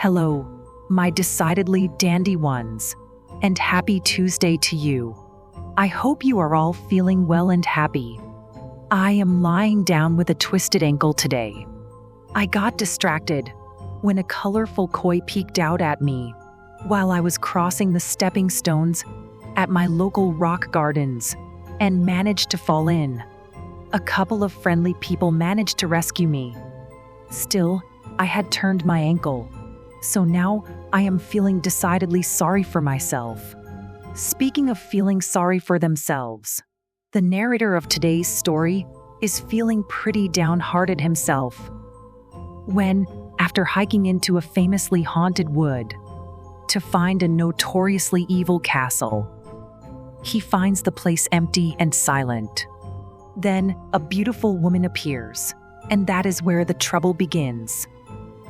Hello, my decidedly dandy ones, and happy Tuesday to you. I hope you are all feeling well and happy. I am lying down with a twisted ankle today. I got distracted when a colorful koi peeked out at me while I was crossing the stepping stones at my local rock gardens and managed to fall in. A couple of friendly people managed to rescue me. Still, I had turned my ankle, so now I am feeling decidedly sorry for myself. Speaking of feeling sorry for themselves, the narrator of today's story is feeling pretty downhearted himself when, after hiking into a famously haunted wood to find a notoriously evil castle, he finds the place empty and silent. Then a beautiful woman appears, and that is where the trouble begins.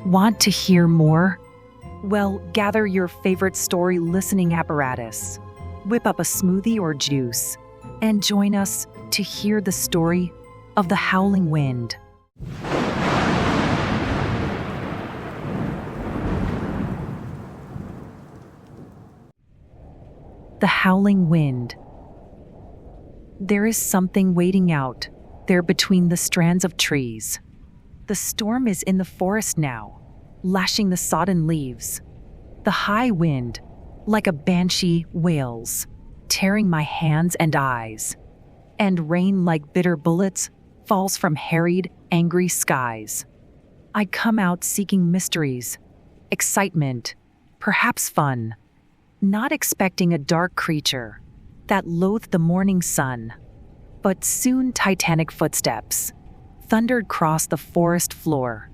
Want to hear more? Well, gather your favorite story listening apparatus, whip up a smoothie or juice, and join us to hear the story of the Howling Wind. The Howling Wind. There is something waiting out there between the strands of trees. The storm is in the forest now, lashing the sodden leaves. The high wind, like a banshee, wails, tearing my hands and eyes. And rain, like bitter bullets, falls from harried, angry skies. I come out seeking mysteries, excitement, perhaps fun, not expecting a dark creature that loathed the morning sun. But soon titanic footsteps thundered across the forest floor,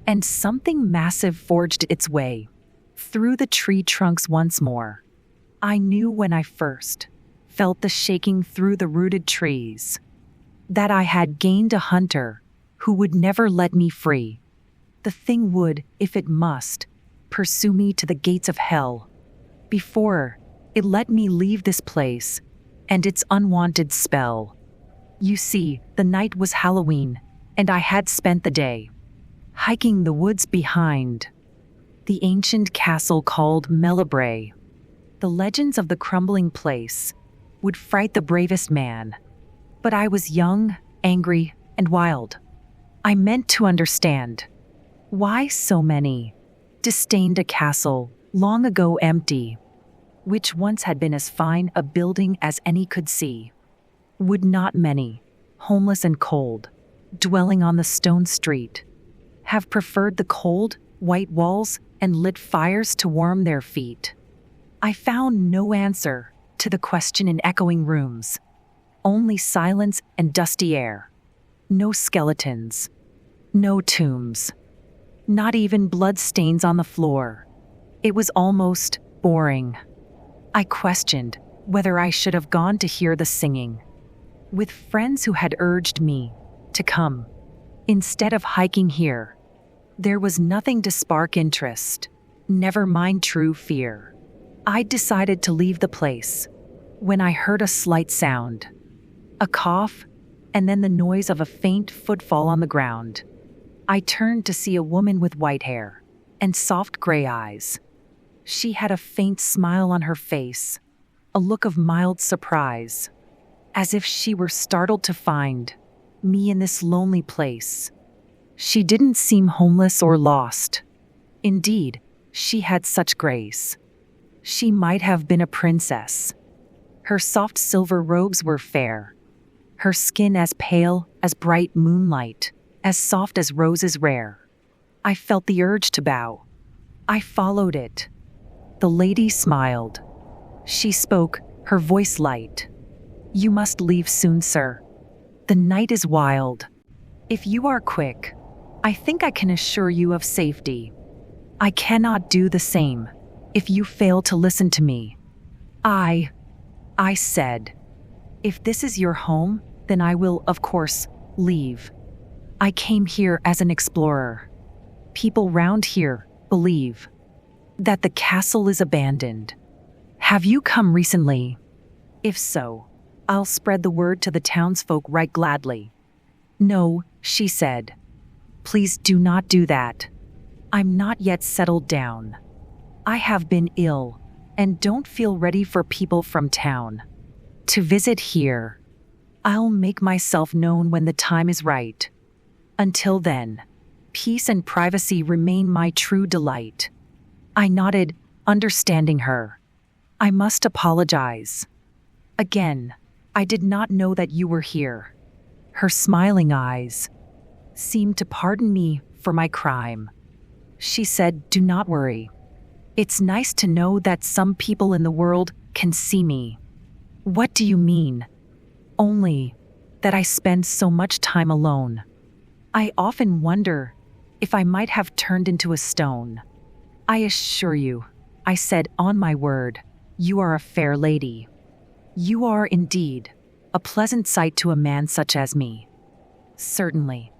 and something massive forged its way through the tree trunks once more. I knew when I first felt the shaking through the rooted trees that I had gained a hunter who would never let me free. The thing would, if it must, pursue me to the gates of hell before it let me leave this place and its unwanted spell. You see, the night was Halloween, and I had spent the day hiking the woods behind the ancient castle called Melibray. The legends of the crumbling place would fright the bravest man, but I was young, angry, and wild. I meant to understand why so many disdained a castle long ago empty, which once had been as fine a building as any could see. Would not many, homeless and cold, dwelling on the stone street, have preferred the cold, white walls and lit fires to warm their feet? I found no answer to the question in echoing rooms, only silence and dusty air. No skeletons, no tombs, not even blood stains on the floor. It was almost boring. I questioned whether I should have gone to hear the singing with friends who had urged me to come instead of hiking here. There was nothing to spark interest, never mind true fear. I decided to leave the place when I heard a slight sound, a cough, and then the noise of a faint footfall on the ground. I turned to see a woman with white hair and soft gray eyes. She had a faint smile on her face, a look of mild surprise, as if she were startled to find me in this lonely place. She didn't seem homeless or lost. Indeed, she had such grace. She might have been a princess. Her soft silver robes were fair, her skin as pale as bright moonlight, as soft as roses rare. I felt the urge to bow. I followed it. The lady smiled. She spoke, her voice light. "You must leave soon, sir. The night is wild. If you are quick, I think I can assure you of safety. I cannot do the same if you fail to listen to me." I said, "If this is your home, then I will, of course, leave. I came here as an explorer. People round here believe that the castle is abandoned. Have you come recently? If so, I'll spread the word to the townsfolk right gladly." "No," she said. "Please do not do that. I'm not yet settled down. I have been ill and don't feel ready for people from town to visit here. I'll make myself known when the time is right. Until then, peace and privacy remain my true delight." I nodded, understanding her. "I must apologize. Again, I did not know that you were here." Her smiling eyes seemed to pardon me for my crime. She said, "Do not worry. It's nice to know that some people in the world can see me." "What do you mean?" "Only that I spend so much time alone. I often wonder if I might have turned into a stone." "I assure you," I said, "on my word, you are a fair lady. You are indeed a pleasant sight to a man such as me." "Certainly.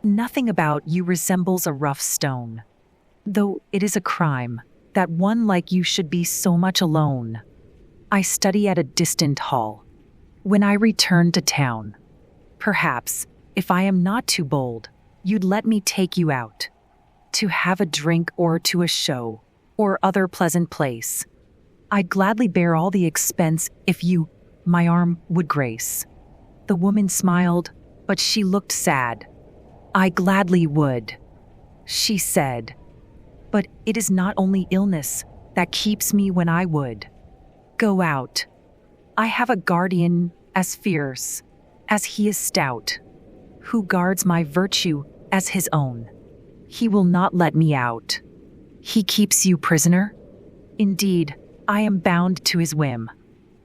Nothing about you resembles a rough stone. Though it is a crime that one like you should be so much alone. I study at a distant hall. When I return to town, perhaps, if I am not too bold, you'd let me take you out to have a drink or to a show or other pleasant place. I'd gladly bear all the expense if you, my arm, would grace." The woman smiled, but she looked sad. "I gladly would," she said. "But it is not only illness that keeps me when I would go out. I have a guardian as fierce as he is stout, who guards my virtue as his own. He will not let me out." "He keeps you prisoner?" "Indeed, I am bound to his whim.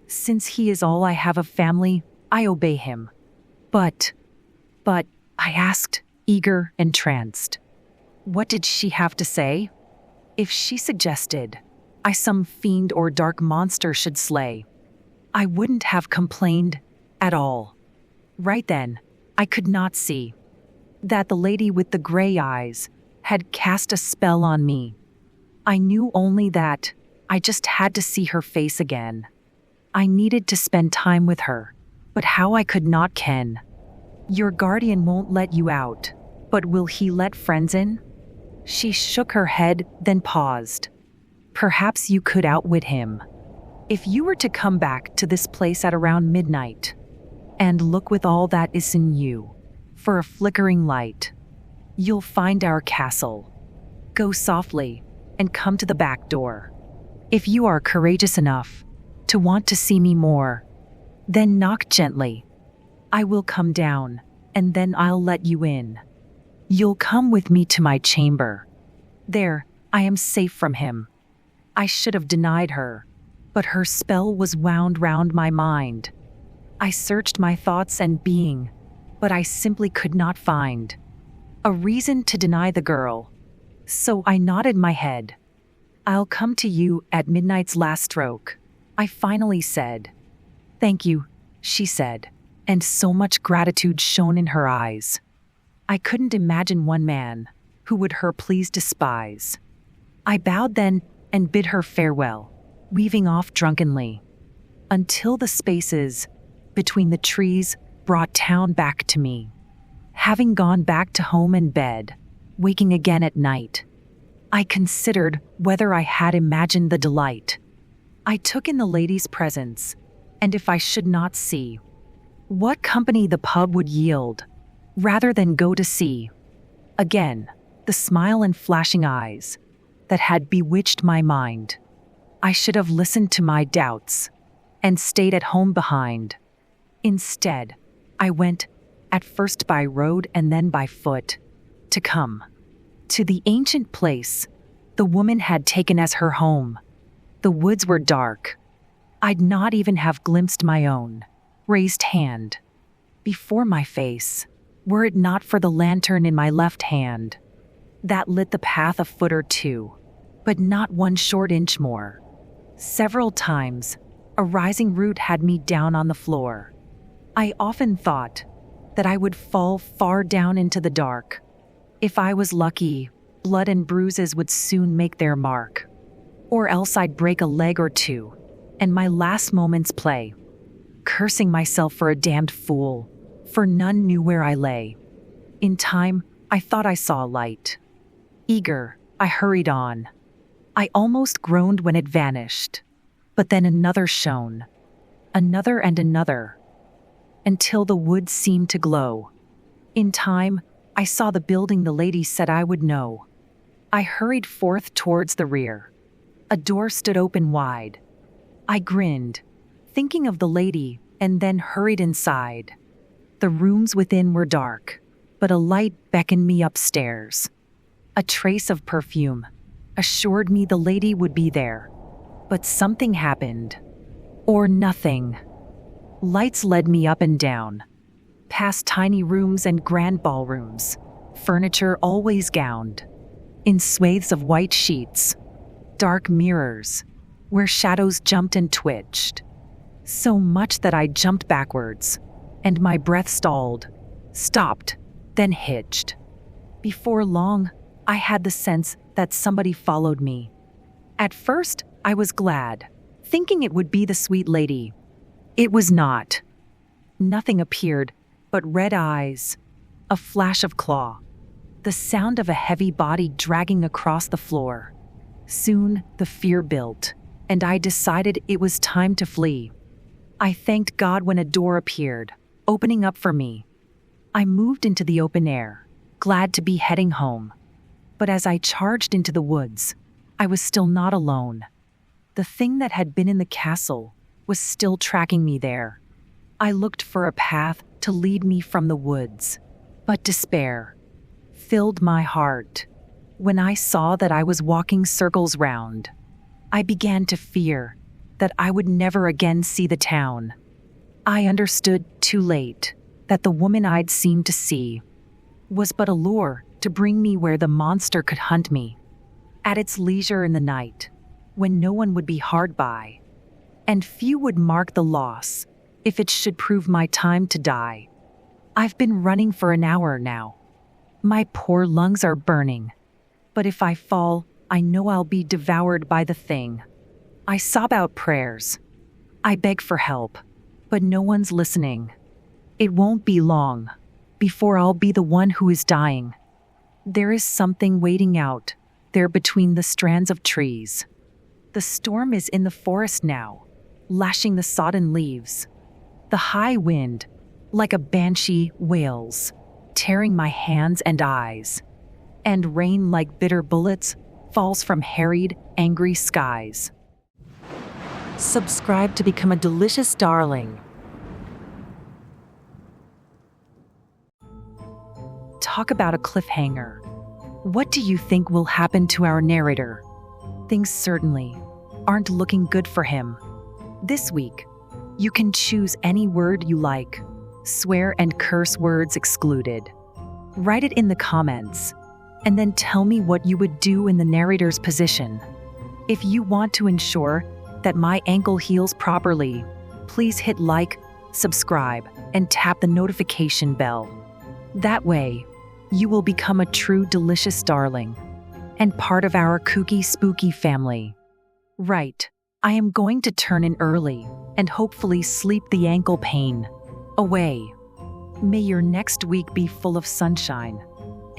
Since he is all I have of family, I obey him." But, I asked, eager, entranced. What did she have to say? If she suggested I some fiend or dark monster should slay, I wouldn't have complained at all. Right then, I could not see that the lady with the gray eyes had cast a spell on me. I knew only that I just had to see her face again. I needed to spend time with her, but how I could not ken. "Your guardian won't let you out, but will he let friends in?" She shook her head, then paused. "Perhaps you could outwit him. If you were to come back to this place at around midnight, and look with all that is in you for a flickering light, you'll find our castle. Go softly and come to the back door. If you are courageous enough to want to see me more, then knock gently. I will come down, and then I'll let you in. You'll come with me to my chamber. There, I am safe from him." I should have denied her, but her spell was wound round my mind. I searched my thoughts and being, but I simply could not find a reason to deny the girl. So I nodded my head. "I'll come to you at midnight's last stroke," I finally said. "Thank you," she said, and so much gratitude shone in her eyes. I couldn't imagine one man who would her please despise. I bowed then and bid her farewell, weaving off drunkenly, until the spaces between the trees brought town back to me. Having gone back to home and bed, waking again at night, I considered whether I had imagined the delight I took in the lady's presence, and if I should not see what company the pub would yield, rather than go to see again the smile and flashing eyes that had bewitched my mind. I should have listened to my doubts and stayed at home behind. Instead, I went, at first by road and then by foot, to come to the ancient place the woman had taken as her home. The woods were dark. I'd not even have glimpsed my own raised hand before my face, were it not for the lantern in my left hand that lit the path a foot or two, but not one short inch more. Several times, a rising root had me down on the floor. I often thought that I would fall far down into the dark. If I was lucky, blood and bruises would soon make their mark. Or else I'd break a leg or two, and my last moments play, cursing myself for a damned fool, for none knew where I lay. In time, I thought I saw a light. Eager, I hurried on. I almost groaned when it vanished. But then another shone. Another and another. Until the woods seemed to glow. In time, I saw the building the lady said I would know. I hurried forth towards the rear. A door stood open wide. I grinned, thinking of the lady, and then hurried inside. The rooms within were dark, but a light beckoned me upstairs. A trace of perfume assured me the lady would be there. But something happened. Or nothing. Lights led me up and down, past tiny rooms and grand ballrooms, furniture always gowned, in swathes of white sheets, dark mirrors, where shadows jumped and twitched. So much that I jumped backwards, and my breath stalled, stopped, then hitched. Before long, I had the sense that somebody followed me. At first, I was glad, thinking it would be the sweet lady. It was not. Nothing appeared but red eyes, a flash of claw, the sound of a heavy body dragging across the floor. Soon, the fear built, and I decided it was time to flee. I thanked God when a door appeared, opening up for me. I moved into the open air, glad to be heading home. But as I charged into the woods, I was still not alone. The thing that had been in the castle was still tracking me there. I looked for a path to lead me from the woods, but despair filled my heart. When I saw that I was walking circles round, I began to fear that I would never again see the town. I understood too late that the woman I'd seemed to see was but a lure to bring me where the monster could hunt me, at its leisure in the night, when no one would be hard by, and few would mark the loss if it should prove my time to die. I've been running for an hour now. My poor lungs are burning, but if I fall, I know I'll be devoured by the thing. I sob out prayers. I beg for help, but no one's listening. It won't be long before I'll be the one who is dying. There is something waiting out there between the strands of trees. The storm is in the forest now, lashing the sodden leaves. The high wind, like a banshee, wails, tearing my hands and eyes. And rain, like bitter bullets, falls from harried, angry skies. Subscribe to become a delicious darling. Talk about a cliffhanger. What do you think will happen to our narrator? Things certainly aren't looking good for him. This week, you can choose any word you like. Swear and curse words excluded. Write it in the comments, and then tell me what you would do in the narrator's position. If you want to ensure that my ankle heals properly, please hit like, subscribe, and tap the notification bell. That way, you will become a true delicious darling and part of our kooky spooky family. Right, I am going to turn in early and hopefully sleep the ankle pain away. May your next week be full of sunshine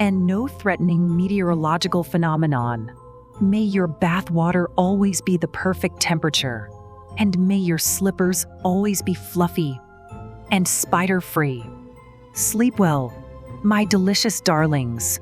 and no threatening meteorological phenomenon. May your bath water always be the perfect temperature, and may your slippers always be fluffy and spider-free. Sleep well, my delicious darlings.